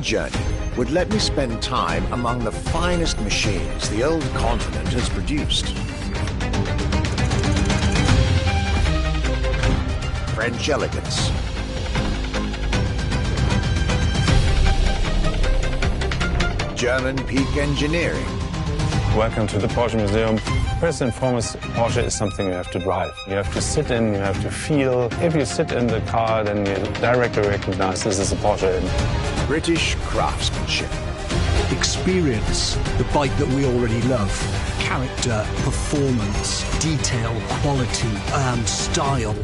Journey would let me spend time among the finest machines the old continent has produced. French elegance, German peak engineering. Welcome to the Porsche Museum. First and foremost, Porsche is something you have to drive. You have to sit in, you have to feel. If you sit in the car, then you directly recognize this is a Porsche. British craftsmanship. Experience the bike that we already love. Character, performance, detail, quality, style.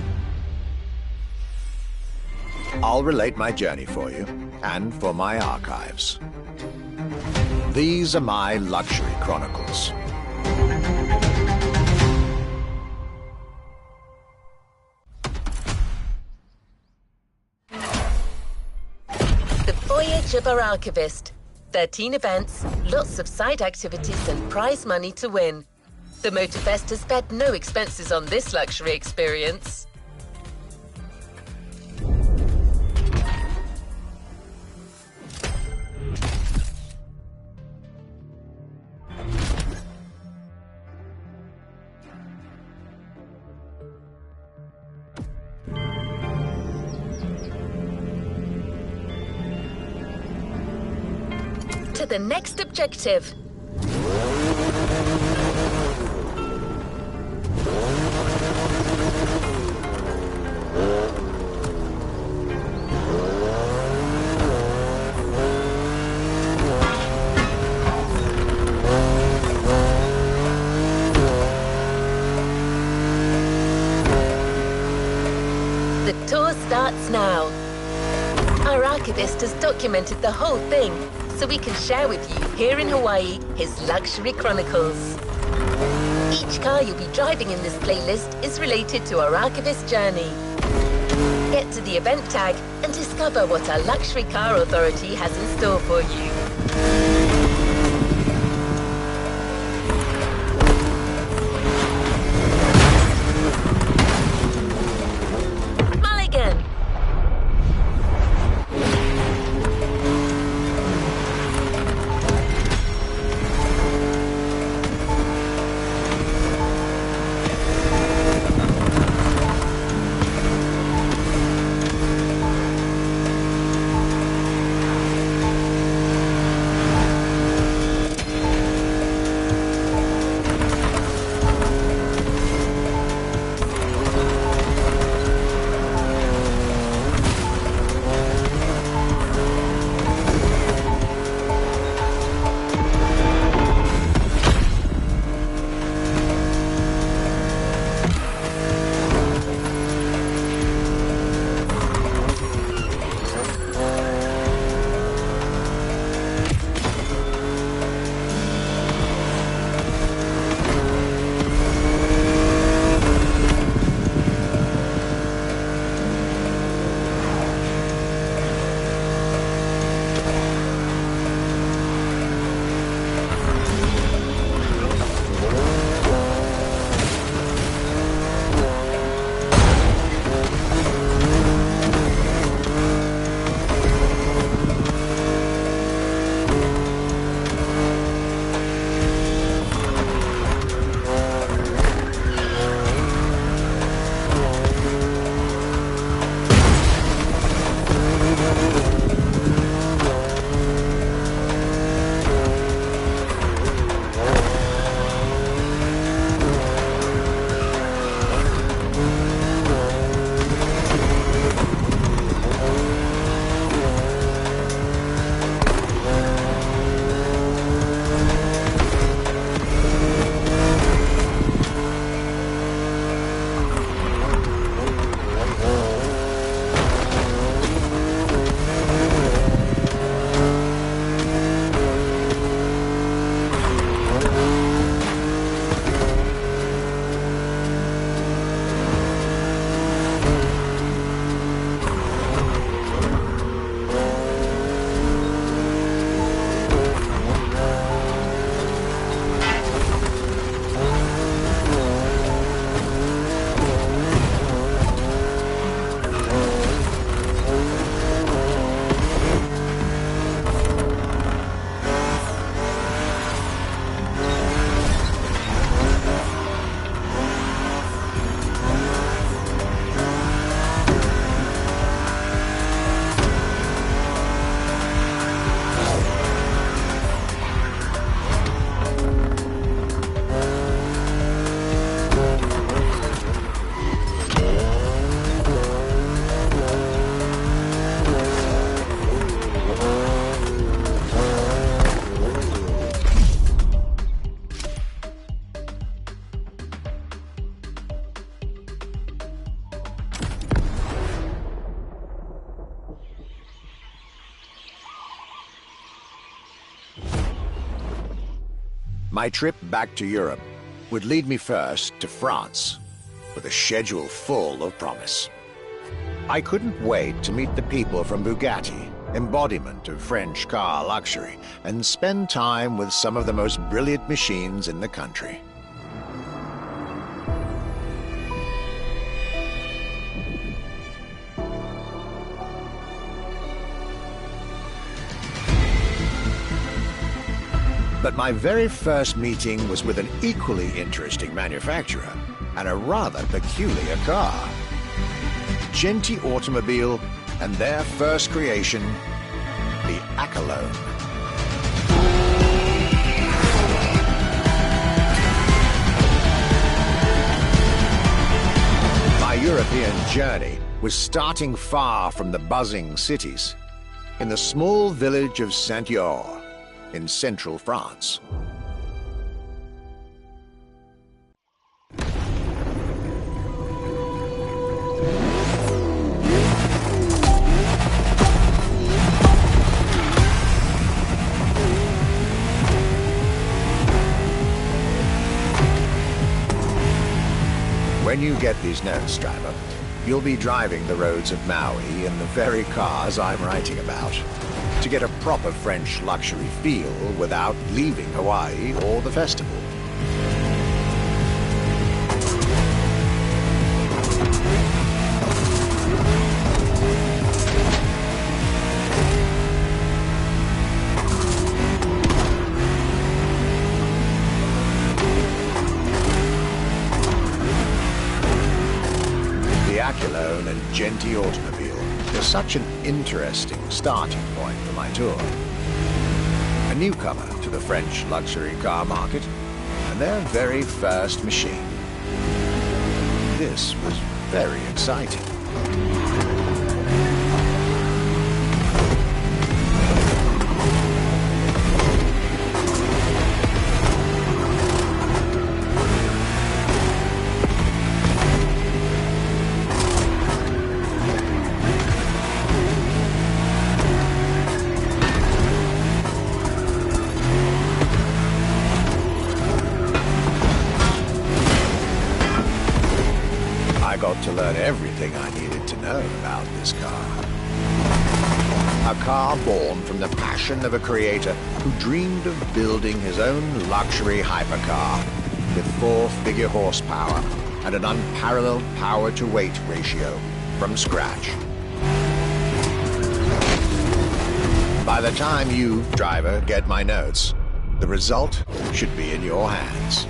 I'll relate my journey for you and for my archives. These are my luxury chronicles. The Voyage of our Archivist. 13 events, lots of side activities and prize money to win. The MOTORFEST has spared no expenses on this luxury experience. To the next objective. The tour starts now. Our archivist has documented the whole thing, so we can share with you here in Hawaii his luxury chronicles. Each car you'll be driving in this playlist is related to our archivist journey. Get to the event tag and discover what our luxury car authority has in store for you. My trip back to Europe would lead me first to France, with a schedule full of promise. I couldn't wait to meet the people from Bugatti, embodiment of French car luxury, and spend time with some of the most brilliant machines in the country. But my very first meeting was with an equally interesting manufacturer and a rather peculiar car. Genti Automobile and their first creation, the Accolone. My European journey was starting far from the buzzing cities, in the small village of Saint-Yor, in central France. When you get these notes, driver, you'll be driving the roads of Maui in the very cars I'm writing about, to get a proper French luxury feel without leaving Hawaii or the festival. The Accolone and Genti Automobile was such an interesting starting point for my tour. A newcomer to the French luxury car market, and their very first machine. This was very exciting. I got to learn everything I needed to know about this car. A car born from the passion of a creator who dreamed of building his own luxury hypercar with 4-figure horsepower and an unparalleled power-to-weight ratio from scratch. By the time you, driver, get my notes, the result should be in your hands.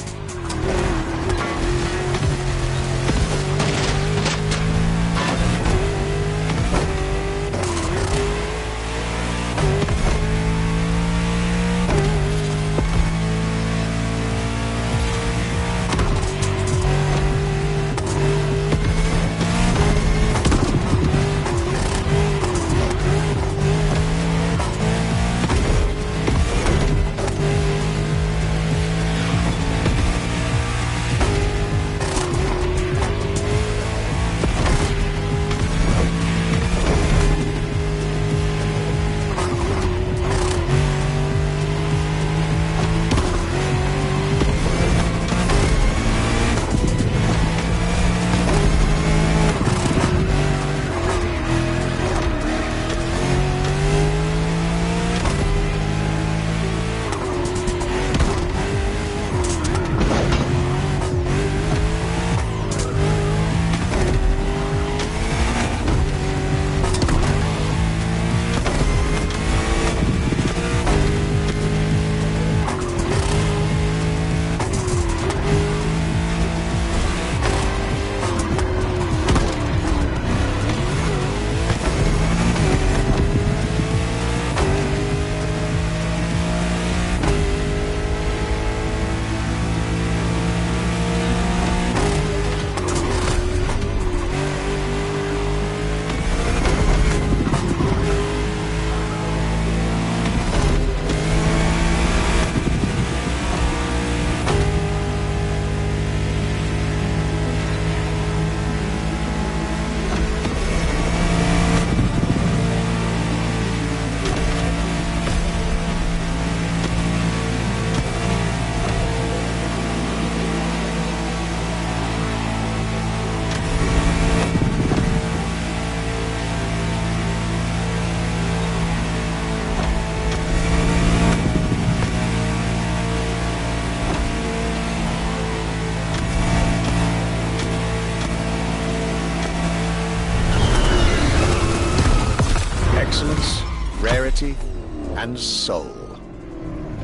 and soul.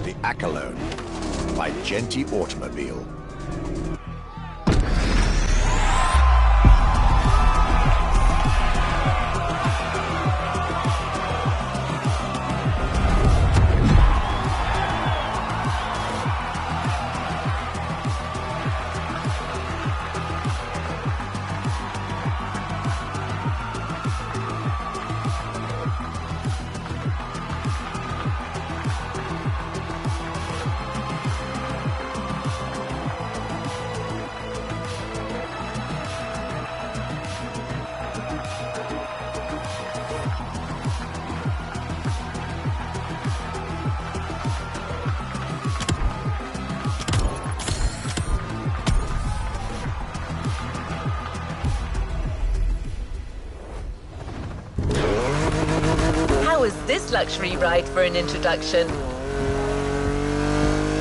The Accolone by Genti Automobile. How was this luxury ride for an introduction?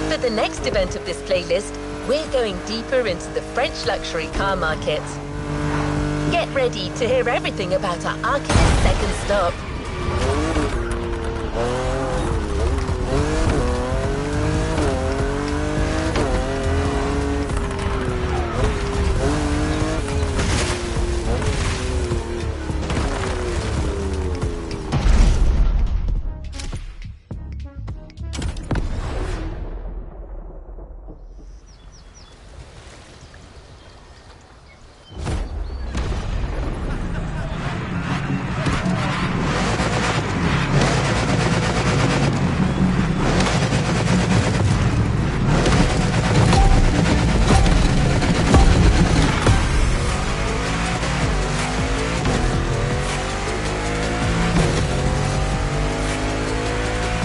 For the next event of this playlist, we're going deeper into the French luxury car market. Get ready to hear everything about our Archivist's second stop.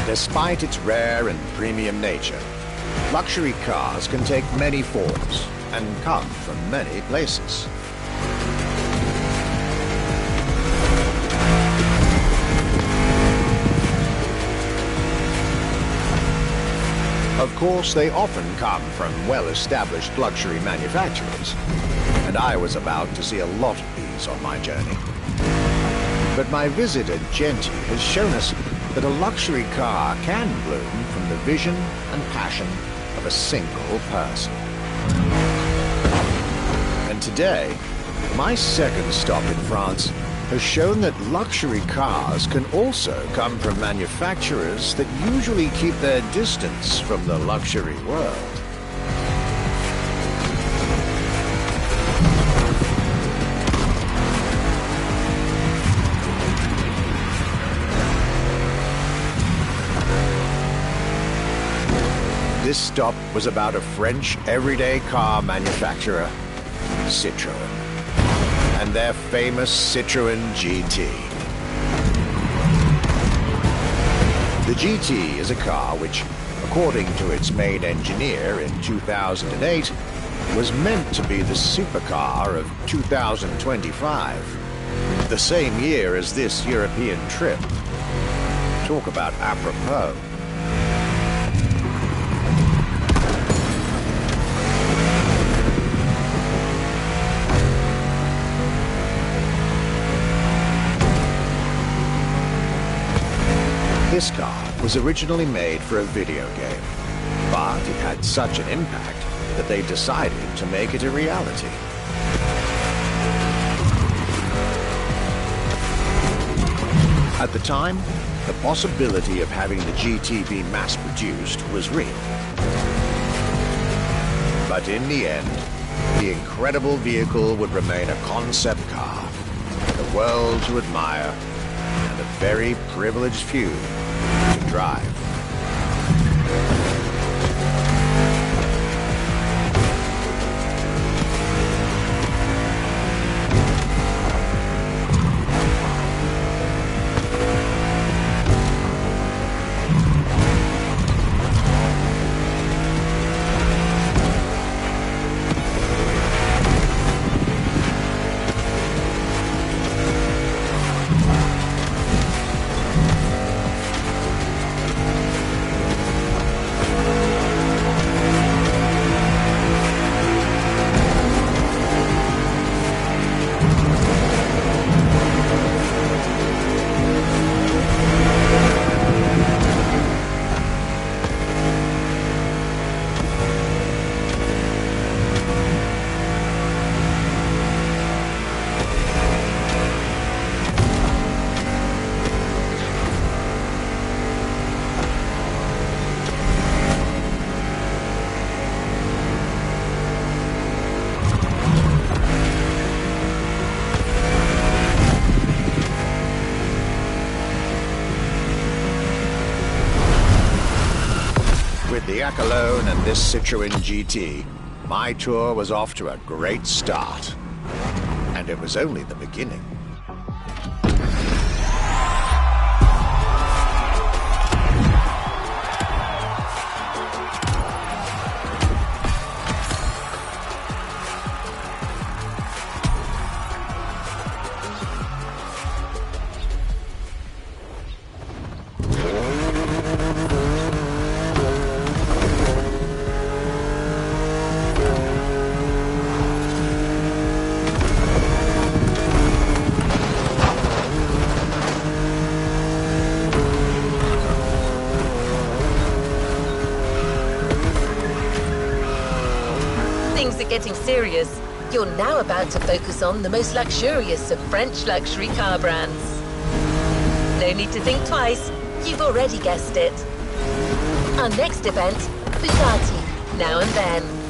Despite its rare and premium nature, luxury cars can take many forms and come from many places. Of course, they often come from well-established luxury manufacturers, and I was about to see a lot of these on my journey. But my visit at Genti has shown us that a luxury car can bloom from the vision and passion of a single person. And today, my second stop in France has shown that luxury cars can also come from manufacturers that usually keep their distance from the luxury world. This stop was about a French everyday car manufacturer, Citroën, and their famous Citroën GT. The GT is a car which, according to its main engineer in 2008, was meant to be the supercar of 2025, the same year as this European trip. Talk about apropos. This car was originally made for a video game, but it had such an impact that they decided to make it a reality. At the time, the possibility of having the GT be mass-produced was real. But in the end, the incredible vehicle would remain a concept car, for the world to admire, and a very privileged few to drive. With the Acolone and this Citroën GT, my tour was off to a great start. And it was only the beginning. Things are getting serious. You're now about to focus on the most luxurious of French luxury car brands. No need to think twice. You've already guessed it. Our next event, Bugatti, Now and Then.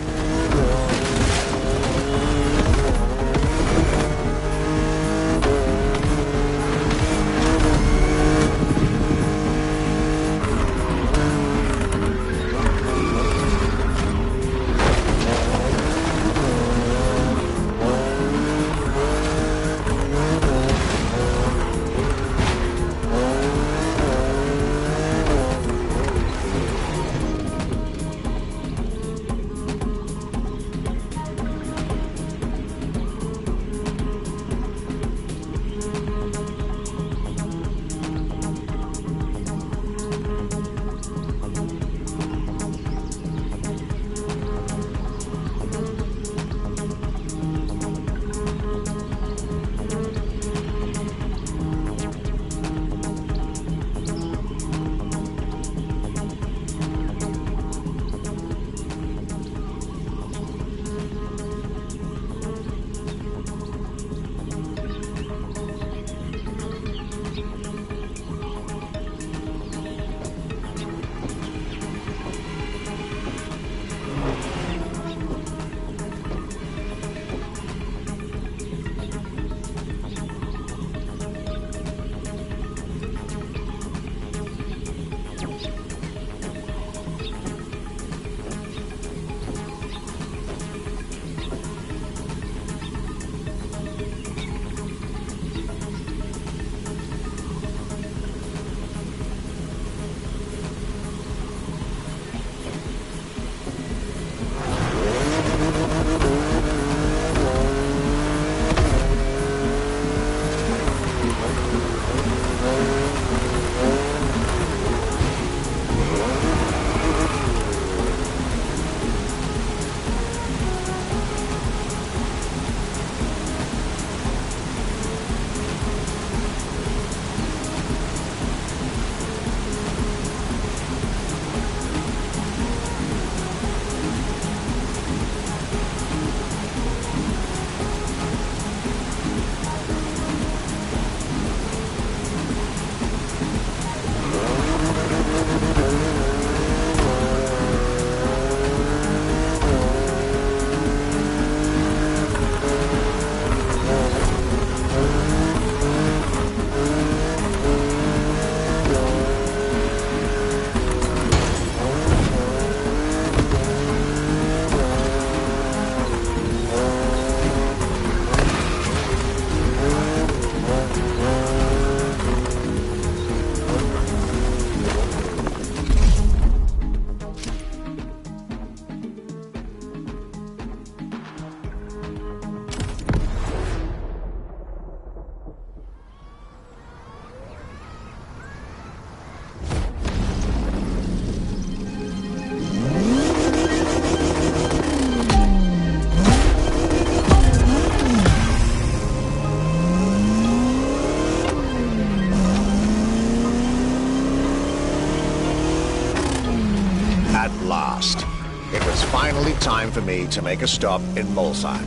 last. It was finally time for me to make a stop in Molsheim,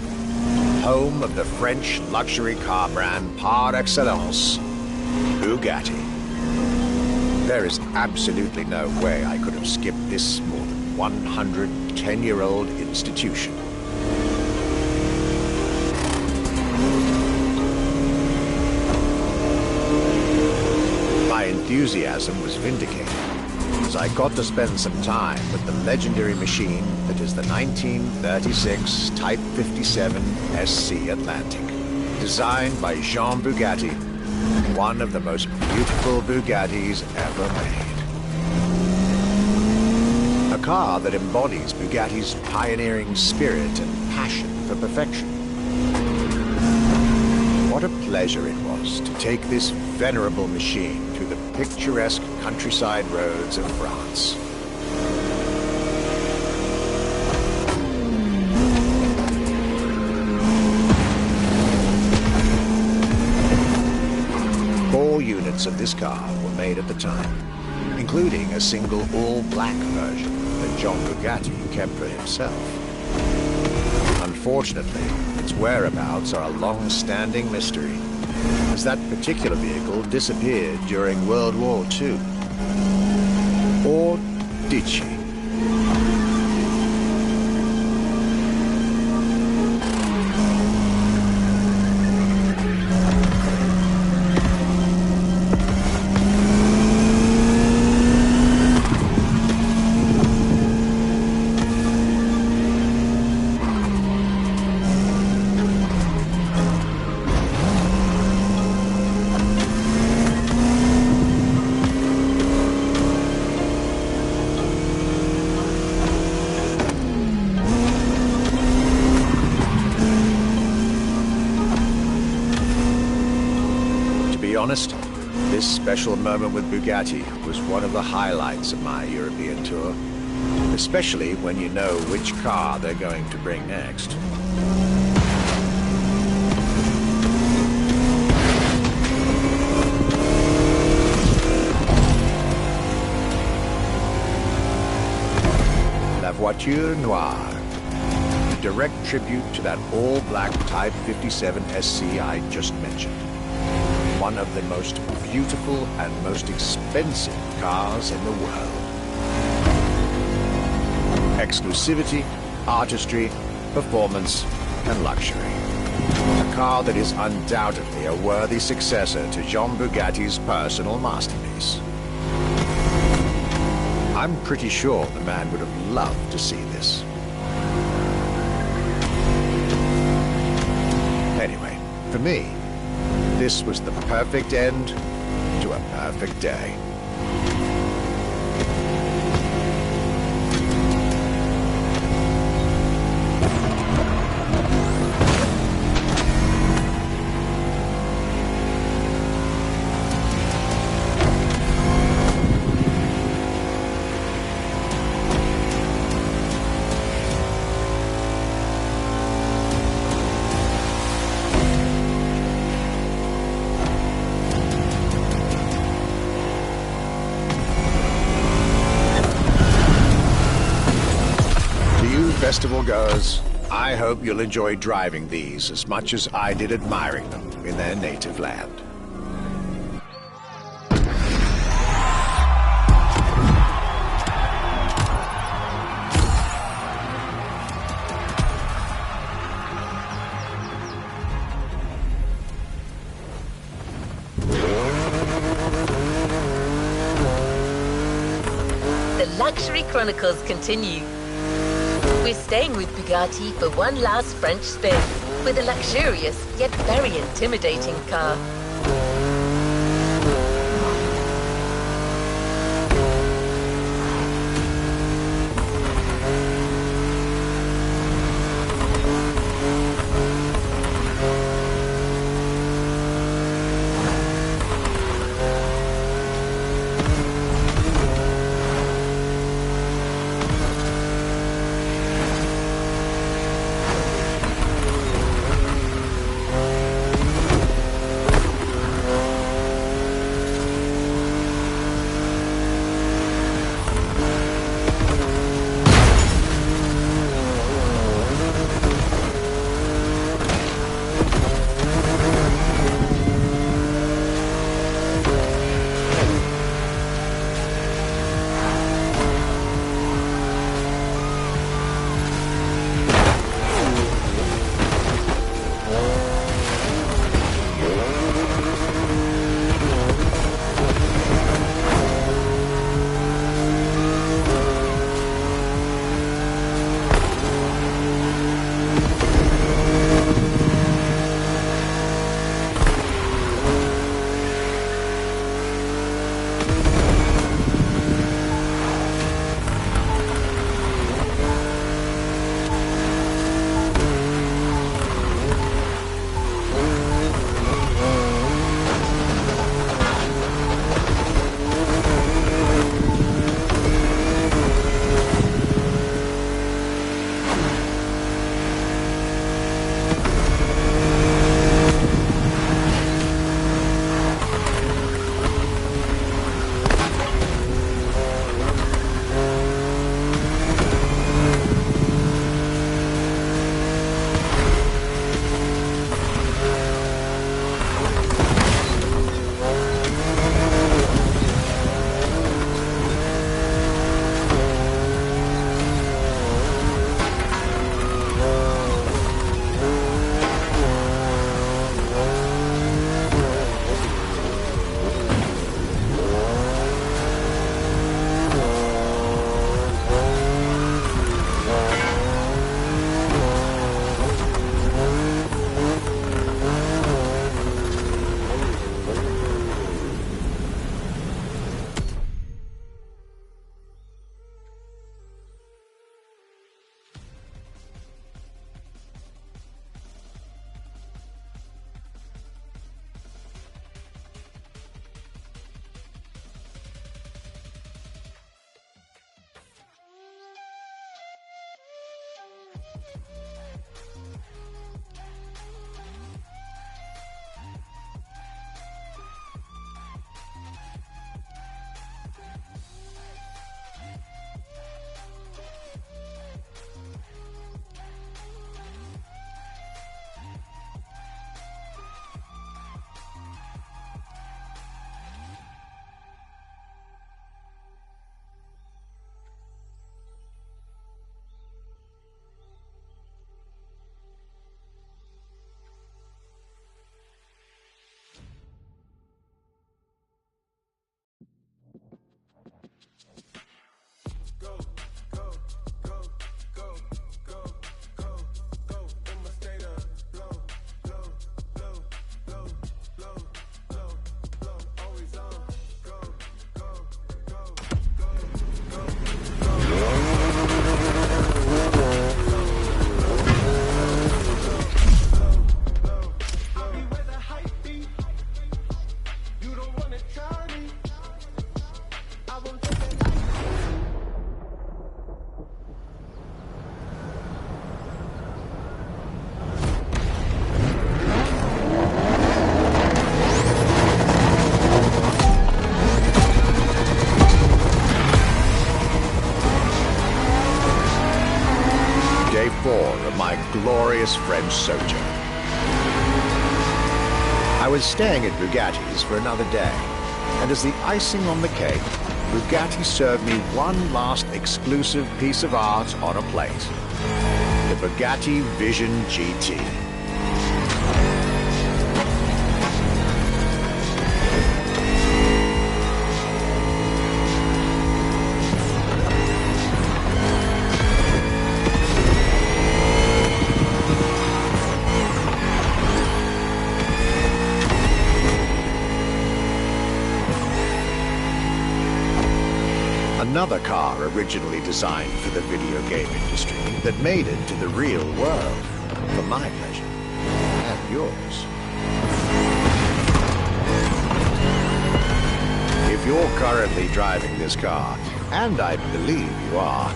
home of the French luxury car brand par excellence, Bugatti. There is absolutely no way I could have skipped this more than 110-year-old institution. My enthusiasm was vindicated. as I got to spend some time with the legendary machine that is the 1936 Type 57 SC Atlantic, designed by Jean Bugatti, one of the most beautiful Bugattis ever made. A car that embodies Bugatti's pioneering spirit and passion for perfection. What a pleasure it was to take this venerable machine through the picturesque countryside roads of France. Four units of this car were made at the time, including a single all-black version that John Bugatti kept for himself. Unfortunately, its whereabouts are a long-standing mystery, as that particular vehicle disappeared during World War II. Or did she? Honest, this special moment with Bugatti was one of the highlights of my European tour, especially when you know which car they're going to bring next. La Voiture Noire, a direct tribute to that all-black Type 57 SC I just mentioned. One of the most beautiful and most expensive cars in the world. Exclusivity, artistry, performance, and luxury. A car that is undoubtedly a worthy successor to Jean Bugatti's personal masterpiece. I'm pretty sure the man would have loved to see this. Anyway, for me, this was the perfect end to a perfect day. Festival goers, I hope you'll enjoy driving these as much as I did admiring them in their native land. The Luxury Chronicles continue. We're staying with Bugatti for one last French spin, with a luxurious yet very intimidating car. Day 4 of my glorious French sojourn. I was staying at Bugatti's for another day, and as the icing on the cake, Bugatti served me one last exclusive piece of art on a plate. The Bugatti Vision GT. Another car originally designed for the video game industry that made it to the real world for my pleasure and yours. If you're currently driving this car, and I believe you are,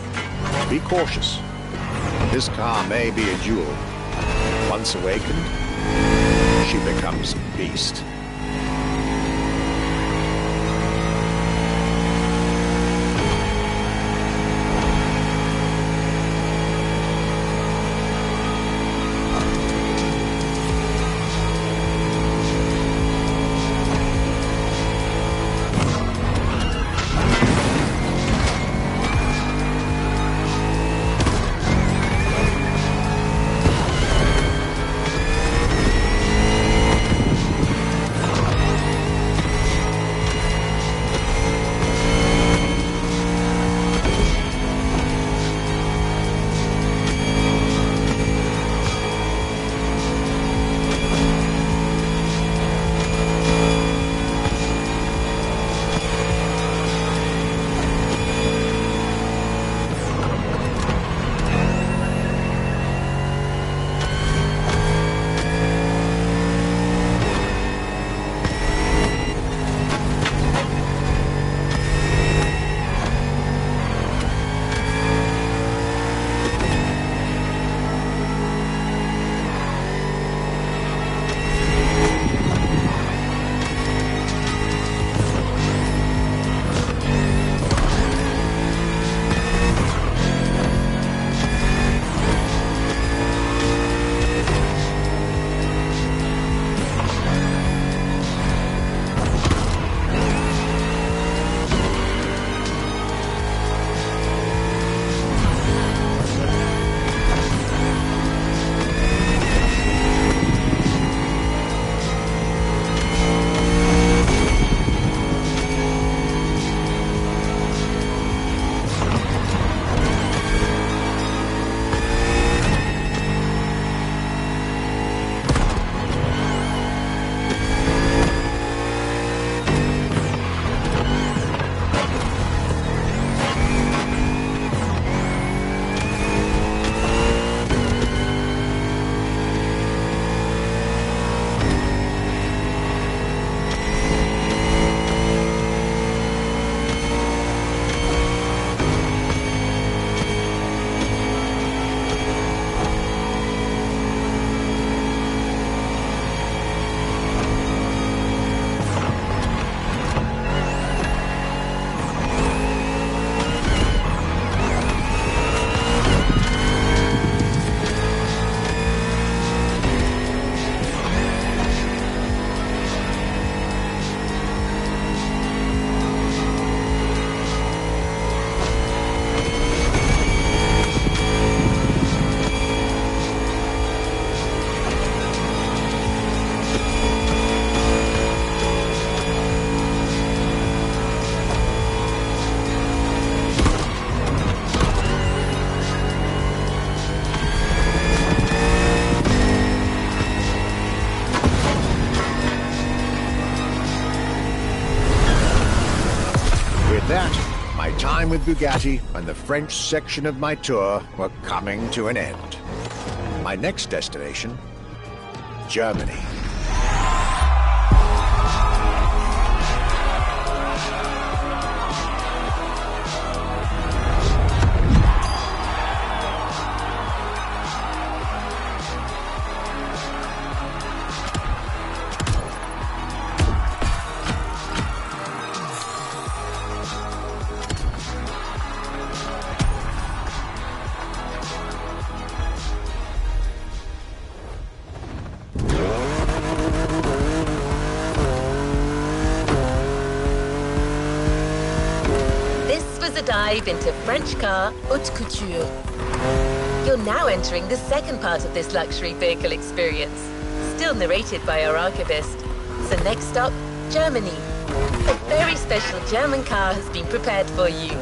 be cautious. This car may be a jewel. Once awakened, she becomes a beast. with Bugatti and the French section of my tour were coming to an end. My next destination, Germany. Dive into French car haute couture. You're now entering the second part of this luxury vehicle experience, still narrated by our archivist. So next stop, Germany. A very special German car has been prepared for you.